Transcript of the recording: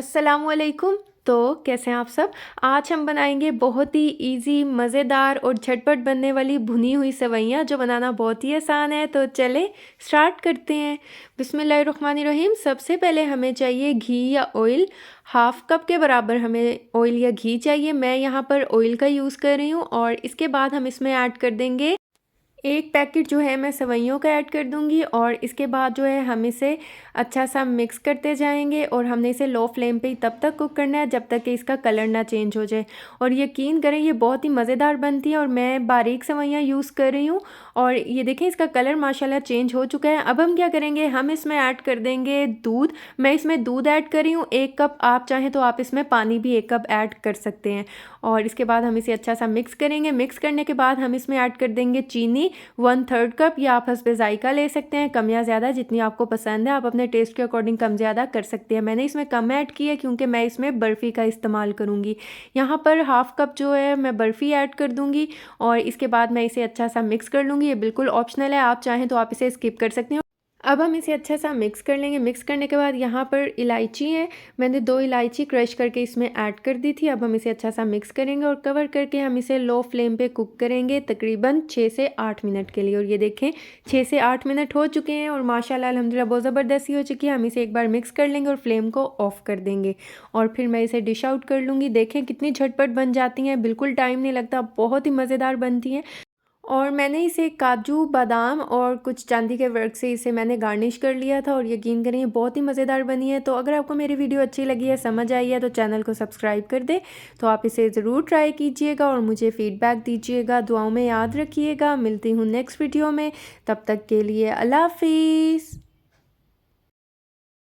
अस्सलामुअलैकुम। तो कैसे हैं आप सब। आज हम बनाएंगे बहुत ही इजी, मज़ेदार और झटपट बनने वाली भुनी हुई सेवइयाँ, जो बनाना बहुत ही आसान है। तो चले स्टार्ट करते हैं। बिस्मिल्लाहिर्रहमानिर्रहीम। सबसे पहले हमें चाहिए घी या ऑयल। हाफ़ कप के बराबर हमें ऑयल या घी चाहिए। मैं यहाँ पर ऑयल का यूज़ कर रही हूँ। और इसके बाद हम इसमें ऐड कर देंगे एक पैकेट जो है मैं सेवइयों का ऐड कर दूंगी। और इसके बाद जो है हम इसे अच्छा सा मिक्स करते जाएंगे। और हमने इसे लो फ्लेम पे ही तब तक कुक करना है जब तक कि इसका कलर ना चेंज हो जाए। और यकीन करें ये बहुत ही मज़ेदार बनती है। और मैं बारीक सेवइयाँ यूज़ कर रही हूँ। और ये देखें इसका कलर माशाल्लाह चेंज हो चुका है। अब हम क्या करेंगे, हम इसमें ऐड कर देंगे दूध। मैं इसमें दूध ऐड कर रही हूँ 1 कप। आप चाहें तो आप इसमें पानी भी 1 कप ऐड कर सकते हैं। और इसके बाद हम इसे अच्छा सा मिक्स करेंगे। मिक्स करने के बाद हम इसमें ऐड कर देंगे चीनी 1/3 कप, या आप हस्बे जायका ले सकते हैं, कम या ज़्यादा जितनी आपको पसंद है। आप अपने टेस्ट के अकॉर्डिंग कम ज़्यादा कर सकते हैं। मैंने इसमें कम ऐड की है क्योंकि मैं इसमें बर्फ़ी का इस्तेमाल करूँगी। यहाँ पर हाफ़ कप जो है मैं बर्फ़ी ऐड कर दूँगी। और इसके बाद मैं इसे अच्छा सा मिक्स कर लूँगी। ये बिल्कुल ऑप्शनल है, आप चाहें तो आप इसे स्किप कर सकते हैं। अब हम इसे अच्छा सा मिक्स कर लेंगे। मिक्स करने के बाद यहाँ पर इलायची है, मैंने 2 इलायची क्रश करके इसमें ऐड कर दी थी। अब हम इसे अच्छा सा मिक्स करेंगे और कवर करके हम इसे लो फ्लेम पे कुक करेंगे तकरीबन 6 से 8 मिनट के लिए। और ये देखें 6 से 8 मिनट हो चुके हैं और माशाल्लाह अल्हम्दुलिल्लाह बहुत ज़बरदस्ती हो चुकी है। हम इसे एक बार मिक्स कर लेंगे और फ्लेम को ऑफ़ कर देंगे। और फिर मैं इसे डिश आउट कर लूँगी। देखें कितनी झटपट बन जाती हैं, बिल्कुल टाइम नहीं लगता, बहुत ही मज़ेदार बनती हैं। और मैंने इसे काजू, बादाम और कुछ चांदी के वर्क से इसे मैंने गार्निश कर लिया था। और यकीन करें ये बहुत ही मज़ेदार बनी है। तो अगर आपको मेरी वीडियो अच्छी लगी है, समझ आई है, तो चैनल को सब्सक्राइब कर दें। तो आप इसे ज़रूर ट्राई कीजिएगा और मुझे फ़ीडबैक दीजिएगा। दुआओं में याद रखिएगा। मिलती हूँ नेक्स्ट वीडियो में, तब तक के लिए अल्लाह हाफ़िज़।